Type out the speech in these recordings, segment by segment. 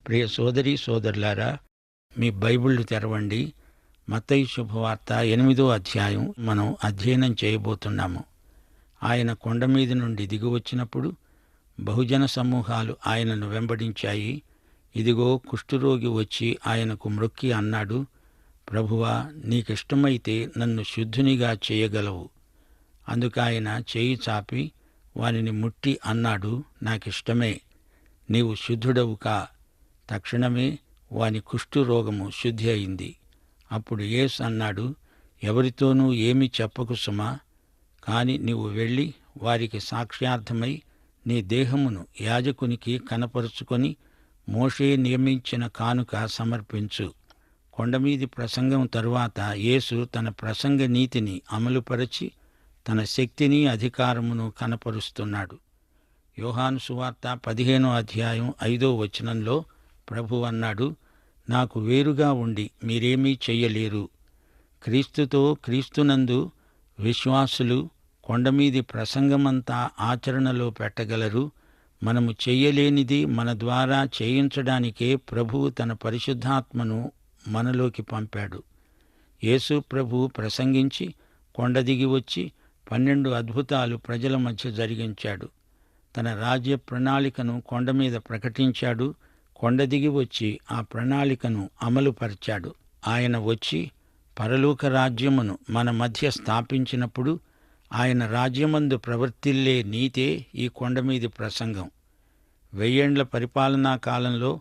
ప్రియ సోదరీ సోదరులారా, మీ బైబిళ్ళు తెరవండి. మత్తయి శుభవార్త 8వ అధ్యాయం మనం అధ్యయనం చేయబోతున్నాము. ఆయన కొండ మీద నుండి దిగివచ్చినప్పుడు బహుజన సమూహాలు ఆయనను వెంబడించాయి. ఇదిగో కుష్ఠరోగి వచ్చి ఆయనకు మ్రొక్కి అన్నాడు, ప్రభువా, నీకిష్టమైతే నన్ను శుద్ధునిగా చేయగలవు. అందుకాయన చేయి చాపి వానిని ముట్టి అన్నాడు, నాకిష్టమే, నీవు శుద్ధుడవు కా. తక్షణమే వాని కుష్ఠురోగము శుద్ధి అయింది. అప్పుడు యేసు అన్నాడు, ఎవరితోనూ ఏమీ చెప్పకు సుమా, కాని నీవు వెళ్ళి వారికి సాక్ష్యార్థమై నీ దేహమును యాజకునికి కనపరుచుకొని మోషే నియమించిన కానుక సమర్పించు. కొండమీది ప్రసంగం తరువాత యేసు తన ప్రసంగ నీతిని అమలుపరచి తన శక్తిని అధికారమును కనపరుస్తున్నాడు. యోహాను సువార్త 15వ అధ్యాయం 5వ వచనంలో ప్రభువు అన్నాడు, నాకు వేరుగా ఉండి మీరేమీ చెయ్యలేరు. క్రీస్తునందు విశ్వాసులు కొండమీది ప్రసంగమంతా ఆచరణలో పెట్టగలరు. మనము చెయ్యలేనిది మన ద్వారా చేయించడానికే ప్రభువు తన పరిశుద్ధాత్మను మనలోకి పంపాడు. యేసు ప్రభువు ప్రసంగించి కొండ దిగి వచ్చి 12 అద్భుతాలు ప్రజల మధ్య జరిగించాడు. తన రాజ్య ప్రణాళికను కొండ మీద ప్రకటించాడు. కొండ దిగి వచ్చి ఆ ప్రణాళికను అమలుపరిచాడు. ఆయన వచ్చి పరలోక రాజ్యమును మన మధ్య స్థాపించినప్పుడు ఆయన రాజ్యమందు ప్రవర్తిల్లే నీతే ఈ కొండమీది ప్రసంగం. 1000 ఏండ్ల పరిపాలనా కాలంలో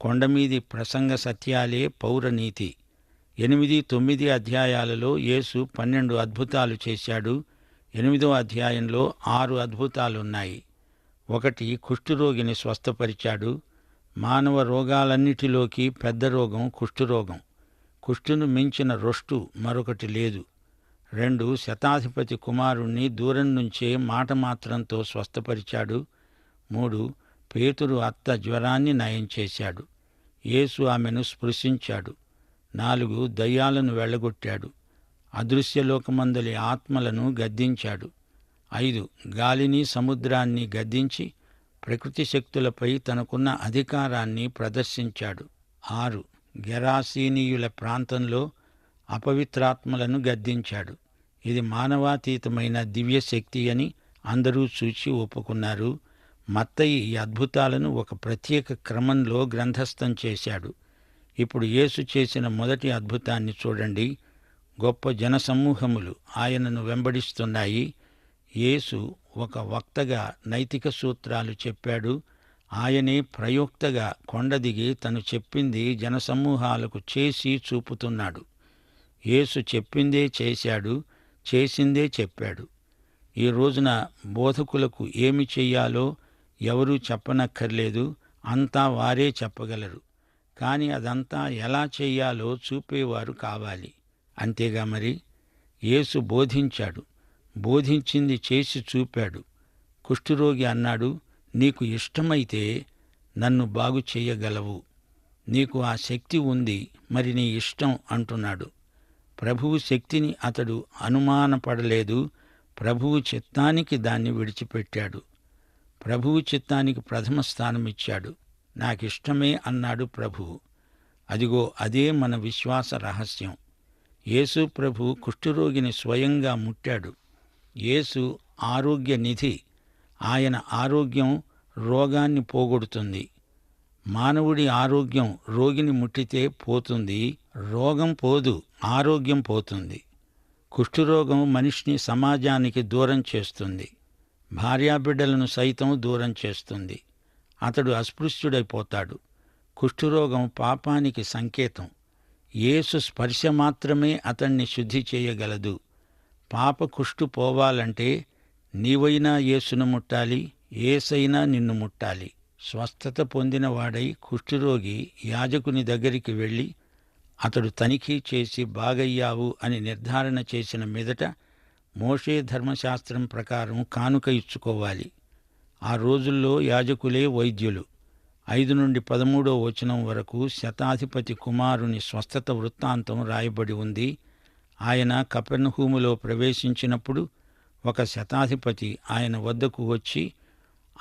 కొండమీది ప్రసంగ సత్యాలే పౌరనీతి. 8, 9 అధ్యాయాలలో యేసు 12 అద్భుతాలు చేశాడు. 8వ అధ్యాయంలో 6 అద్భుతాలున్నాయి. 1, కుష్ఠురోగిని స్వస్థపరిచాడు. మానవ రోగాలన్నిటిలోకి పెద్ద రోగం కుష్ఠురోగం. కుష్ఠును మించిన రొష్టు మరొకటి లేదు. 2, శతాధిపతి కుమారుణ్ణి దూరం నుంచే మాట మాత్రంతో స్వస్థపరిచాడు. 3, పేతురు అత్త జ్వరాన్ని నయం చేశాడు. యేసు ఆమెను స్పృశించాడు. 4, దయ్యాలను వెళ్ళగొట్టాడు. అదృశ్యలోకమందలి ఆత్మలను గద్దించాడు. 5, గాలిని సముద్రాన్ని గద్దించి ప్రకృతి శక్తులపై తనకున్న అధికారాన్ని ప్రదర్శించాడు. 6, గెరాసీనీయుల ప్రాంతంలో అపవిత్రాత్మలను గద్దించాడు. ఇది మానవాతీతమైన దివ్యశక్తి అని అందరూ చూచి ఒప్పుకున్నారు. మత్తయి ఈ అద్భుతాలను ఒక ప్రత్యేక క్రమంలో గ్రంథస్థం చేశాడు. ఇప్పుడు యేసు చేసిన మొదటి అద్భుతాన్ని చూడండి. గొప్ప జనసమూహములు ఆయనను వెంబడిస్తున్నాయి. యేసు ఒక వక్తగా నైతిక సూత్రాలు చెప్పాడు. ఆయనే ప్రయోక్తగా కొండ దిగి తను చెప్పింది జనసమూహాలకు చేసి చూపుతున్నాడు. యేసు చెప్పిందే చేశాడు, చేసిందే చెప్పాడు. ఈ రోజున బోధకులకు ఏమి చెయ్యాలో ఎవరూ చెప్పనక్కర్లేదు, అంతా వారే చెప్పగలరు. కాని అదంతా ఎలా చెయ్యాలో చూపేవారు కావాలి. అంతేగా మరి. యేసు బోధించాడు, బోధించింది చేసి చూపాడు. కుష్ఠురోగి అన్నాడు, నీకు ఇష్టమైతే నన్ను బాగు చెయ్యగలవు. నీకు ఆ శక్తి ఉంది, మరి నీ ఇష్టం అంటున్నాడు. ప్రభువు శక్తిని అతడు అనుమానపడలేదు. ప్రభువు చిత్తానికి దాన్ని విడిచిపెట్టాడు. ప్రభువు చిత్తానికి ప్రథమ స్థానమిచ్చాడు. నాకిష్టమే అన్నాడు ప్రభువు. అదిగో అదే మన విశ్వాస రహస్యం. యేసు ప్రభు కుష్ఠురోగిని స్వయంగా ముట్టాడు. యేసు ఆరోగ్య నిధి. ఆయన ఆరోగ్యం రోగాన్ని పోగొడుతుంది. మానవుడి ఆరోగ్యం రోగిని ముట్టితే పోతుంది, రోగం పోదు, ఆరోగ్యం పోతుంది. కుష్ఠురోగం మనిషిని సమాజానికి దూరం చేస్తుంది, భార్యాబిడ్డలను సైతం దూరం చేస్తుంది. అతడు అస్పృశ్యుడైపోతాడు. కుష్ఠురోగం పాపానికి సంకేతం. యేసు స్పర్శ మాత్రమే అతణ్ణి శుద్ధి చేయగలదు. పాప కుష్ఠు పోవాలంటే నీవైనా యేసును ముట్టాలి, యేసైనా నిన్ను ముట్టాలి. స్వస్థత పొందినవాడై కుష్ఠురోగి యాజకుని దగ్గరికి వెళ్ళి అతడు తనిఖీ చేసి బాగయ్యావు అని నిర్ధారణ చేసిన మీదట మోషే ధర్మశాస్త్రం ప్రకారం కానుక ఇచ్చుకోవాలి. ఆ రోజుల్లో యాజకులే వైద్యులు. 5 నుండి 13వ వచనం వరకు శతాధిపతి కుమారుని స్వస్థత వృత్తాంతం రాయబడి ఉంది. ఆయన కపెర్నహూములో ప్రవేశించినప్పుడు ఒక శతాధిపతి ఆయన వద్దకు వచ్చి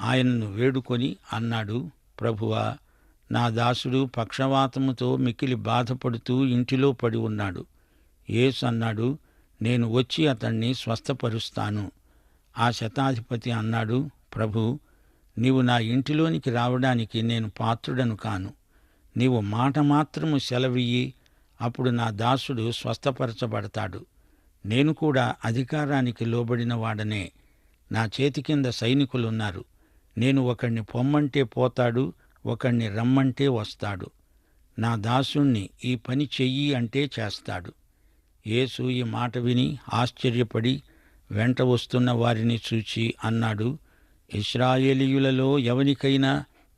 ఆయనను వేడుకొని అన్నాడు, ప్రభువా, నా దాసుడు పక్షవాతముతో మిక్కిలి బాధపడుతూ ఇంటిలో పడి ఉన్నాడు. యేసు అన్నాడు, నేను వచ్చి అతణ్ణి స్వస్థపరుస్తాను. ఆ శతాధిపతి అన్నాడు, ప్రభూ, నీవు నా ఇంటిలోనికి రావడానికి నేను పాత్రుడను కాను. నీవు మాట మాత్రము సెలవియ్యి, అప్పుడు నా దాసుడు స్వస్థపరచబడతాడు. నేను కూడా అధికారానికి లోబడిన వాడనే. నా చేతి కింద సైనికులున్నారు. నేను ఒకణ్ణి పొమ్మంటే పోతాడు, ఒకణ్ణి రమ్మంటే వస్తాడు. నా దాసుణ్ణి ఈ పని చెయ్యి అంటే చేస్తాడు. యేసు ఈ మాట విని ఆశ్చర్యపడి వెంట వస్తున్న వారిని చూచి అన్నాడు, ఇశ్రాయేలీయులలో ఎవనికైనా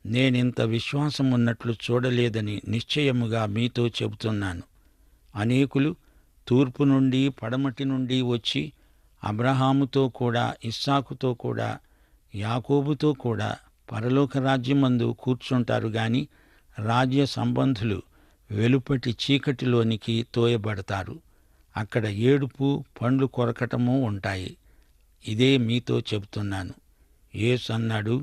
నేనింత విశ్వాసమున్నట్లు చూడలేదని నిశ్చయముగా మీతో చెబుతున్నాను. అనేకులు తూర్పు నుండి పడమటి నుండి వచ్చి అబ్రహాముతో కూడా, ఇస్సాకుతో కూడా, యాకోబుతో కూడా పరలోక రాజ్యమందు కూర్చుంటారు గాని రాజ్య సంబంధులు వెలుపటి చీకటిలోనికి తోయబడతారు. అక్కడ ఏడుపు, పండ్లు కొరకటము ఉంటాయి. ఇదే మీతో చెబుతున్నాను. యేసు అన్నాడు,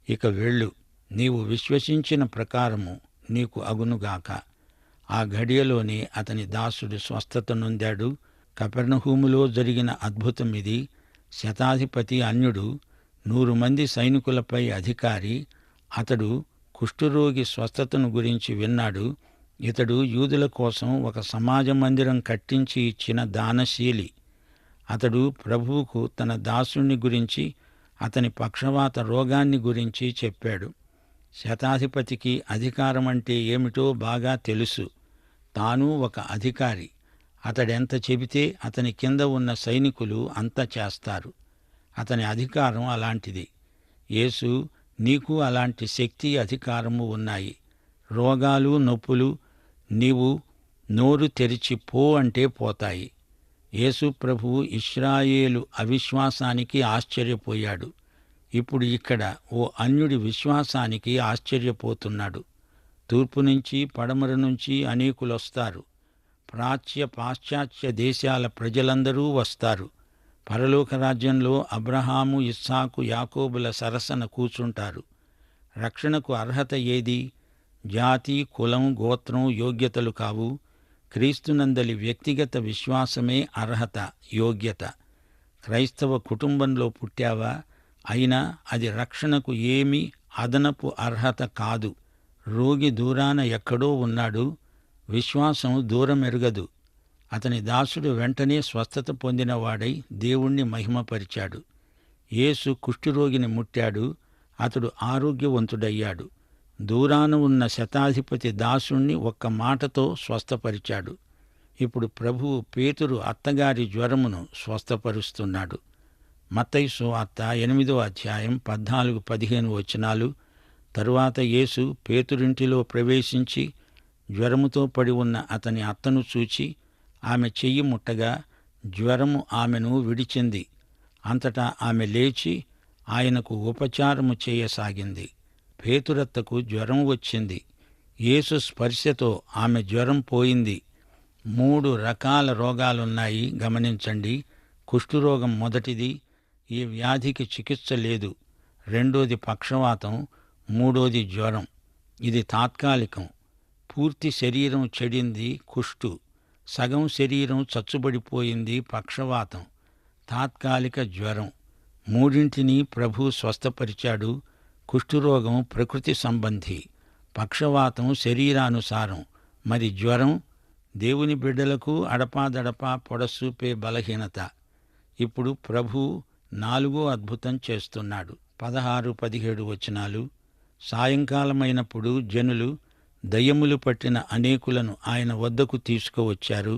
ఇక వెళ్ళు, నీవు విశ్వసించిన ప్రకారము నీకు అగునుగాక. ఆ ఘడియలోనే అతని దాసుడు స్వస్థత నొందాడు. కపెర్నహూములో జరిగిన అద్భుతమిది. శతాధిపతి అన్యుడు, 100 మంది సైనికులపై అధికారి. అతడు కుష్ఠరోగి స్వస్థతను గురించి విన్నాడు. ఇతడు యూదుల కోసం ఒక సమాజ మందిరం కట్టించి ఇచ్చిన దానశీలి. అతడు ప్రభువుకు తన దాసుని గురించి, అతని పక్షవాత రోగాన్ని గురించి చెప్పాడు. శతాధిపతికి అధికారమంటే ఏమిటో బాగా తెలుసు. తాను ఒక అధికారి. అతడెంత చెబితే అతని కింద ఉన్న సైనికులు అంత చేస్తారు. అతని అధికారం అలాంటిది. యేసు, నీకు అలాంటి శక్తి, అధికారము ఉన్నాయి. రోగాలు, నొప్పులు నీవు నోరు తెరిచి పో అంటే పోతాయి. యేసు ప్రభువు ఇశ్రాయేలు అవిశ్వాసానికి ఆశ్చర్యపోయాడు. ఇప్పుడు ఇక్కడ ఓ అన్యుడి విశ్వాసానికి ఆశ్చర్యపోతున్నాడు. తూర్పు నుంచి పడమర నుంచి అనేకులొస్తారు. ప్రాచ్య పాశ్చాత్య దేశాల ప్రజలందరూ వస్తారు. పరలోక రాజ్యంలో అబ్రహాము, ఇస్సాకు, యాకోబుల సరసన కూర్చుంటారు. రక్షణకు అర్హత ఏది? జాతి, కులం, గోత్రం యోగ్యతలు కావు. క్రీస్తునందలి వ్యక్తిగత విశ్వాసమే అర్హత, యోగ్యత. క్రైస్తవ కుటుంబంలో పుట్టావా? అయినా అది రక్షణకు ఏమీ అదనపు అర్హత కాదు. రోగి దూరాన ఎక్కడో ఉన్నాడు. విశ్వాసం దూరమెరుగదు. అతని దాసుడు వెంటనే స్వస్థత పొందినవాడై దేవుణ్ణి మహిమపరిచాడు. యేసు కుష్ఠరోగిని ముట్టాడు. అతడు ఆరోగ్యవంతుడయ్యాడు. దూరాన ఉన్న శతాధిపతి దాసుణ్ణి ఒక్క మాటతో స్వస్థపరిచాడు. ఇప్పుడు ప్రభువు పేతురు అత్తగారి జ్వరమును స్వస్థపరుస్తున్నాడు. మత్తయి సువార్త 8వ అధ్యాయం 14-15 వచనాలు. తరువాత యేసు పేతురింటిలో ప్రవేశించి జ్వరముతో పడి ఉన్న అతని అత్తను చూచి ఆమె చెయ్యి ముట్టగా జ్వరము ఆమెను విడిచింది. అంతటా ఆమె లేచి ఆయనకు ఉపచారము చేయసాగింది. పేతురత్తకు జ్వరం వచ్చింది. యేసు స్పర్శతో ఆమె జ్వరం పోయింది. 3 రకాల రోగాలున్నాయి, గమనించండి. కుష్ఠురోగం మొదటిది. ఈ వ్యాధికి చికిత్స లేదు. రెండోది పక్షవాతం. మూడోది జ్వరం. ఇది తాత్కాలికం. పూర్తి శరీరం చెడింది, కుష్టు. సగం శరీరం చచ్చుబడిపోయింది, పక్షవాతం. తాత్కాలిక జ్వరం. మూడింటినీ ప్రభు స్వస్థపరిచాడు. కుష్ఠురోగం ప్రకృతి సంబంధి, పక్షవాతం శరీరానుసారం. మరి జ్వరం దేవుని బిడ్డలకు అడపాదడపా పొడసూపే బలహీనత. ఇప్పుడు ప్రభు 4వ అద్భుతం చేస్తున్నాడు. 16-17 వచనాలు. సాయంకాలమైనప్పుడు జనులు దయ్యములు పట్టిన అనేకులను ఆయన వద్దకు తీసుకువచ్చారు.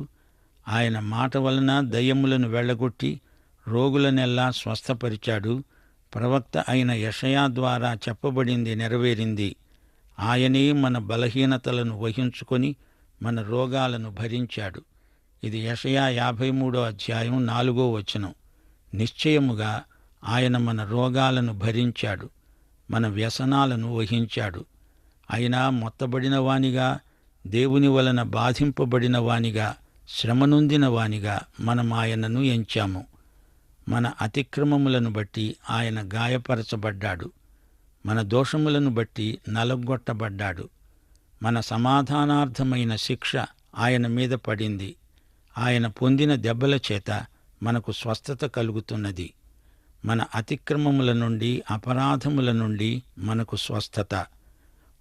ఆయన మాట వలన దయ్యములను వెళ్ళగొట్టి రోగులనెల్లా స్వస్థపరిచాడు. ప్రవక్త అయిన యెషయా ద్వారా చెప్పబడింది నెరవేరింది. ఆయనే మన బలహీనతలను వహించుకొని మన రోగాలను భరించాడు. ఇది యెషయా 53వ అధ్యాయం 4వ వచనం. నిశ్చయముగా ఆయన మన రోగాలను భరించాడు, మన వ్యసనాలను వహించాడు. అయినా మొత్తబడిన వానిగా, దేవుని వలన బాధింపబడిన వానిగా, శ్రమనొందిన వానిగా మనం ఆయనను ఎంచాము. మన అతిక్రమములను బట్టి ఆయన గాయపరచబడ్డాడు, మన దోషములను బట్టి నలగొట్టబడ్డాడు. మన సమాధానార్థమైన శిక్ష ఆయన మీద పడింది. ఆయన పొందిన దెబ్బల చేత మనకు స్వస్థత కలుగుతున్నది. మన అతిక్రమముల నుండి, అపరాధముల నుండి మనకు స్వస్థత.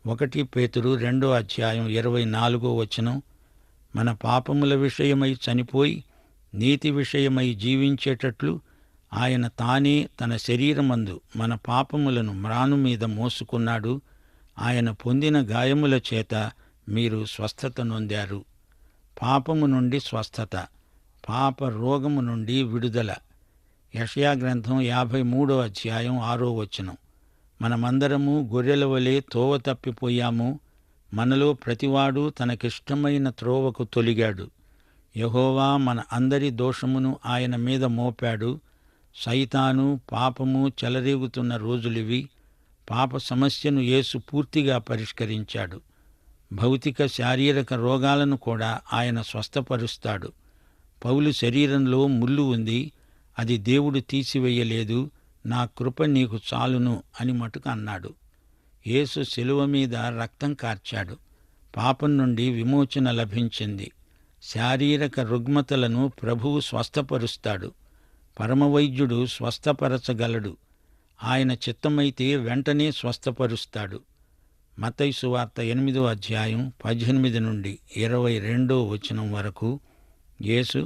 1 పేతురు 2:24 మన పాపముల విషయమై చనిపోయి నీతి విషయమై జీవించేటట్లు ఆయన తానే తన శరీరమందు మన పాపములను మ్రాను మీద మోసుకున్నాడు. ఆయన పొందిన గాయముల చేత మీరు స్వస్థత నొందారు. పాపము నుండి స్వస్థత, పాప రోగము నుండి విడుదల. యెషయా గ్రంథం 53:6 మనమందరము గొర్రెల వలె తోవ తప్పిపోయాము, మనలో ప్రతివాడు తనకిష్టమైన త్రోవకు తొలిగాడు. యెహోవా మన అందరి దోషమును ఆయన మీద మోపాడు. సైతాను, పాపము చెలరేగుతున్న రోజులివి. పాప సమస్యను యేసు పూర్తిగా పరిష్కరించాడు. భౌతిక శారీరక రోగాలను కూడా ఆయన స్వస్థపరుస్తాడు. పౌలు శరీరంలో ముల్లు ఉంది, అది దేవుడు తీసివేయలేదు, నా కృప నీకు చాలును అని మటుకు అన్నాడు. యేసు శిలువ మీద రక్తం కార్చాడు. పాపం నుండి విమోచన లభించింది. శారీరక రుగ్మతలను ప్రభువు స్వస్థపరుస్తాడు. పరమవైద్యుడు స్వస్థపరచగలడు. ఆయన చిత్తమైతే వెంటనే స్వస్థపరుస్తాడు. మత్తయి సువార్త 8:18-22 యేసు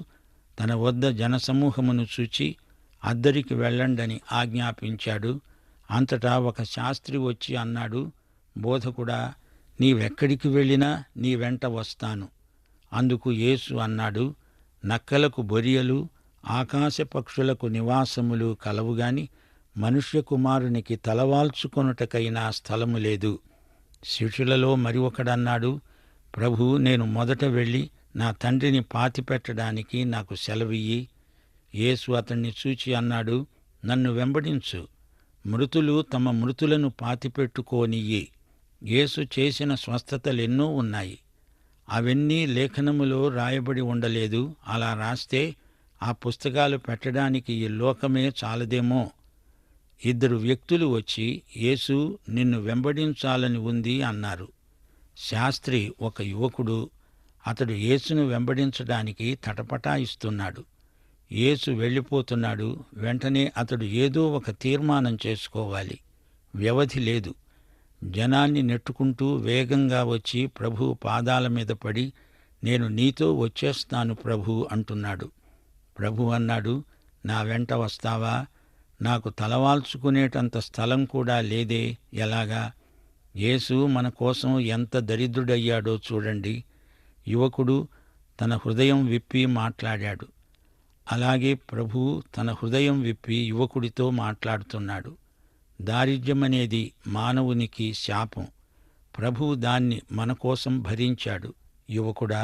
తన వద్ద జనసమూహమును చూచి అద్దరికి వెళ్ళండని ఆజ్ఞాపించాడు. అంతటా ఒక శాస్త్రి వచ్చి అన్నాడు, బోధకుడా, నీవెక్కడికి వెళ్ళినా నీ వెంట వస్తాను. అందుకు యేసు అన్నాడు, నక్కలకు బొరియలు, ఆకాశ పక్షులకు నివాసములు కలవుగాని మనుష్య కుమారునికి తలవాల్చుకొనుటకైనా స్థలము లేదు. శిష్యులలో మరి ఒకడన్నాడు, ప్రభూ, నేను మొదట వెళ్ళి నా తండ్రిని పాతిపెట్టడానికి నాకు సెలవియ్యి. యేసు అతన్ని చూచి అన్నాడు, నన్ను వెంబడించు, మృతులు తమ మృతులను పాతిపెట్టుకోనియ్యి. యేసు చేసిన స్వస్థతలెన్నో ఉన్నాయి. అవన్నీ లేఖనములో రాయబడి ఉండలేదు. అలా రాస్తే ఆ పుస్తకాలు పెట్టడానికి ఈ లోకమే చాలదేమో. 2 వ్యక్తులు వచ్చి, యేసు, నిన్ను వెంబడించాలని ఉంది అన్నారు. శాస్త్రి ఒక యువకుడు. అతడు యేసును వెంబడించడానికి తటపటాయిస్తున్నాడు. యేసు వెళ్ళిపోతున్నాడు. వెంటనే అతడు ఏదో ఒక తీర్మానం చేసుకోవాలి. వ్యవధి లేదు. జనాన్ని నెట్టుకుంటూ వేగంగా వచ్చి ప్రభువు పాదాల మీద పడి, నేను నీతో వచ్చేస్తాను ప్రభూ అంటున్నాడు. ప్రభు అన్నాడు, నా వెంట వస్తావా? నాకు తలవాల్చుకునేటంత స్థలం కూడా లేదే, ఎలాగా? యేసు మన కోసం ఎంత దరిద్రుడయ్యాడో చూడండి. యువకుడు తన హృదయం విప్పి మాట్లాడాడు. అలాగే ప్రభువు తన హృదయం విప్పి యువకుడితో మాట్లాడుతున్నాడు. దారిద్ర్యమనేది మానవునికి శాపం. ప్రభువు దాన్ని మన కోసం భరించాడు. యువకుడా,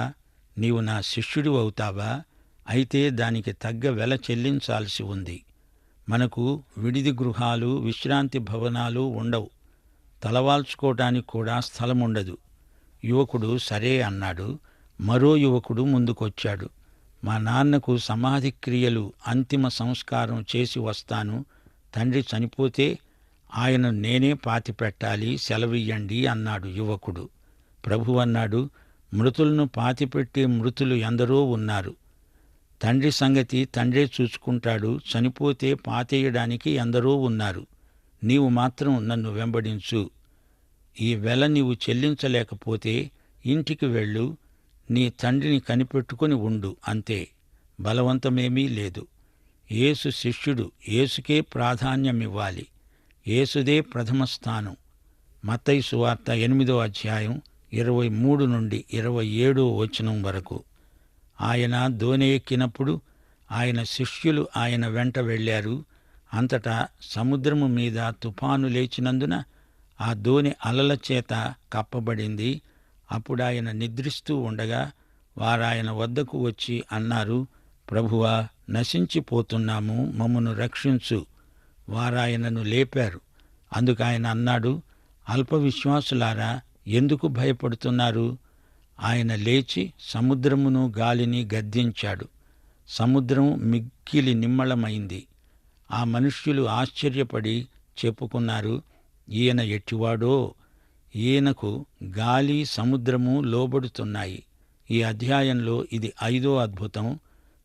నీవు నా శిష్యుడు అవుతావా? అయితే దానికి తగ్గ వెల చెల్లించాల్సి ఉంది. మనకు విడిది గృహాలు, విశ్రాంతి భవనాలు ఉండవు. తలవాల్చుకోవటానికి కూడా స్థలముండదు. యువకుడు సరే అన్నాడు. మరో యువకుడు ముందుకొచ్చాడు. మా నాన్నకు సమాధి క్రియలు, అంతిమ సంస్కారం చేసి వస్తాను. తండ్రి చనిపోతే ఆయన నేనే పాతిపెట్టాలి, సెలవియ్యండి అన్నాడు యువకుడు. ప్రభు అన్నాడు, మృతులను పాతిపెట్టే మృతులు ఎందరో ఉన్నారు. తండ్రి సంగతి తండ్రే చూసుకుంటాడు. చనిపోతే పాతేయడానికి ఎందరో ఉన్నారు. నీవు మాత్రం నన్ను వెంబడించు. ఈ వెల నీవు చెల్లించలేకపోతే ఇంటికి వెళ్ళు, నీ తండ్రిని కనిపెట్టుకుని ఉండు, అంతే. బలవంతమేమీ లేదు. యేసు శిష్యుడు, యేసుకే ప్రాధాన్యమివ్వాలి. యేసుదే ప్రథమ స్థానం. మత్తయి సువార్త 8:23-27 ఆయన దోణి ఎక్కినప్పుడు ఆయన శిష్యులు ఆయన వెంట వెళ్ళారు. అంతటా సముద్రము మీద తుఫాను లేచినందున ఆ దోణి అలల చేత కప్పబడింది. అప్పుడాయన నిద్రిస్తూ ఉండగా వారాయన వద్దకు వచ్చి అన్నారు, ప్రభువా, నశించిపోతున్నాము, మమ్మను రక్షించు. వారాయనను లేపారు. అందుకాయన అన్నాడు, అల్ప విశ్వాసులారా, ఎందుకు భయపడుతున్నారు? ఆయన లేచి సముద్రమును గాలిని గద్దించాడు. సముద్రం మిక్కిలి నిమ్మళమైంది. ఆ మనుష్యులు ఆశ్చర్యపడి చెప్పుకున్నారు, ఈయన ఎట్టివాడో, ఈయనకు గాలి, సముద్రము లోబడుతున్నాయి. ఈ అధ్యాయంలో ఇది 5వ అద్భుతం.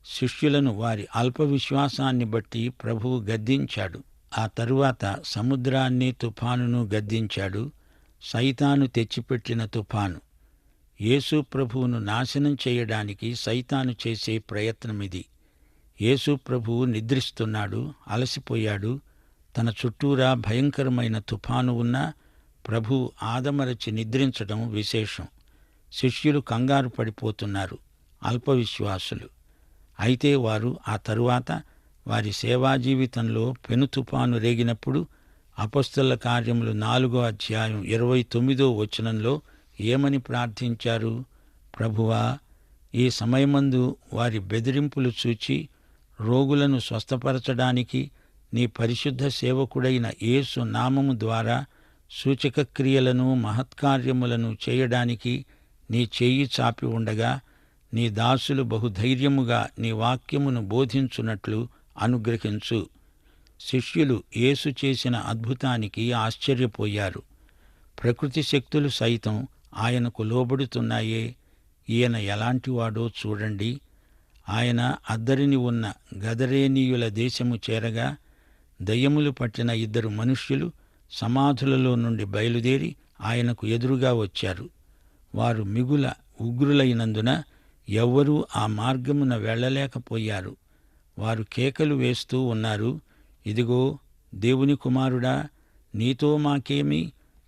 శిష్యులను వారి అల్ప విశ్వాసాన్ని బట్టి ప్రభువు గద్దించాడు. ఆ తరువాత సముద్రాన్ని, తుఫానును గద్దించాడు. సైతాను తెచ్చిపెట్టిన తుఫాను. యేసు ప్రభువును నాశనం చేయడానికి సైతాను చేసే ప్రయత్నమిది. యేసు ప్రభువు నిద్రిస్తున్నాడు, అలసిపోయాడు. తన చుట్టూరా భయంకరమైన తుఫాను ఉన్నా ప్రభువు ఆదమరచి నిద్రించడం విశేషం. శిష్యులు కంగారు పడిపోతున్నారు, అల్పవిశ్వాసులు. అయితే వారు ఆ తరువాత వారి సేవా జీవితంలో పెను తుఫాను రేగినప్పుడు అపొస్తలుల కార్యములు 4వ అధ్యాయం 29వ వచనంలో ఏమని ప్రార్థించారు? ప్రభువా, ఈ సమయమందు వారి బెదిరింపులు చూచి రోగులను స్వస్థపరచడానికి నీ పరిశుద్ధ సేవకుడైన యేసు నామము ద్వారా సూచకక్రియలను, మహత్కార్యములను చేయడానికి నీ చెయ్యి చాపి ఉండగా నీ దాసులు బహుధైర్యముగా నీ వాక్యమును బోధించున్నట్లు అనుగ్రహించు. శిష్యులు యేసు చేసిన అద్భుతానికి ఆశ్చర్యపోయారు. ప్రకృతి శక్తులు సైతం ఆయనకు లోబడుతున్నాయే. ఈయన ఎలాంటివాడో చూడండి. ఆయన అద్దరిని ఉన్న గదరేనీయుల దేశము చేరగా దయ్యములు పట్టిన 2 మనుష్యులు సమాధులలో నుండి బయలుదేరి ఆయనకు ఎదురుగా వచ్చారు. వారు మిగుల ఉగ్రులైనందున ఎవ్వరూ ఆ మార్గమున వెళ్ళలేకపోయారు. వారు కేకలు వేస్తూ ఉన్నారు, ఇదిగో దేవుని కుమారుడా, నీతో మాకేమి?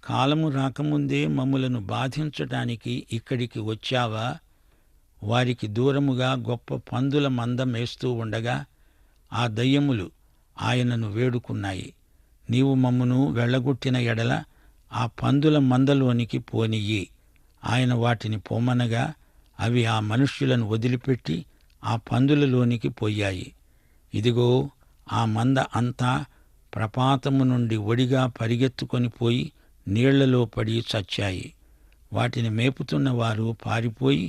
కాలము రాకముందే మమ్ములను బాధించటానికి ఇక్కడికి వచ్చావా? వారికి దూరముగా గొప్ప పందుల మంద మేస్తూ ఉండగా ఆ దయ్యములు ఆయనను వేడుకున్నాయి. నీవు మమ్మును వెళ్ళగొట్టిన ఎడల ఆ పందుల మందలోనికి పోనియ్యి. ఆయన వాటిని పొమ్మనగా అవి ఆ మనుష్యులను వదిలిపెట్టి ఆ పందులలోనికి పోయాయి. ఇదిగో ఆ మంద అంతా ప్రపాతము నుండి ఒడిగా పరిగెత్తుకొని పోయి నీళ్లలో పడి చచ్చాయి. వాటిని మేపుతున్న వారు పారిపోయి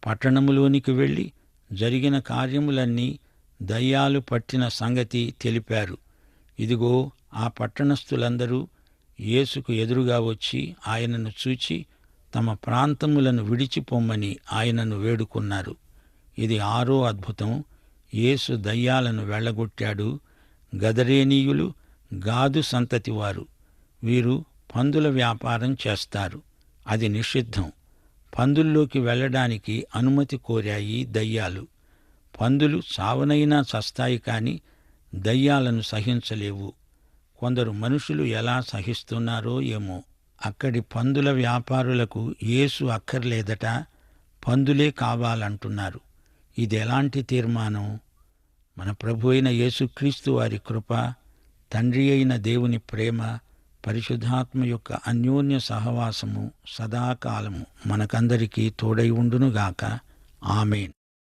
పట్టణములోనికి వెళ్ళి జరిగిన కార్యములన్నీ, దయ్యాలు పట్టిన సంగతి తెలిపారు. ఇదిగో ఆ పట్టణస్థులందరూ యేసుకు ఎదురుగా వచ్చి ఆయనను చూచి తమ ప్రాంతములను విడిచిపొమ్మని ఆయనను వేడుకున్నారు. ఇది 6వ అద్భుతం. యేసు దయ్యాలను వెళ్ళగొట్టాడు. గదరేనీయులు గాదు సంతతివారు. వీరు పందుల వ్యాపారం చేస్తారు. అది నిషిద్ధం. పందుల్లోకి వెళ్ళడానికి అనుమతి కోరాయి దయ్యాలు. పందులు చావనైనా చస్తాయి కాని దయ్యాలను సహించలేవు. కొందరు మనుషులు ఎలా సహిస్తున్నారో ఏమో. అక్కడి పందుల వ్యాపారులకు యేసు అక్కర్లేదట, పందులే కావాలంటున్నారు. ఇదెలాంటి తీర్మానం? మన ప్రభు అయిన యేసుక్రీస్తు వారి కృప, తండ్రి అయిన దేవుని ప్రేమ, పరిశుద్ధాత్మ యొక్క అన్యోన్య సహవాసము సదాకాలము మనకందరికీ తోడై ఉండునుగాక. ఆమేన్.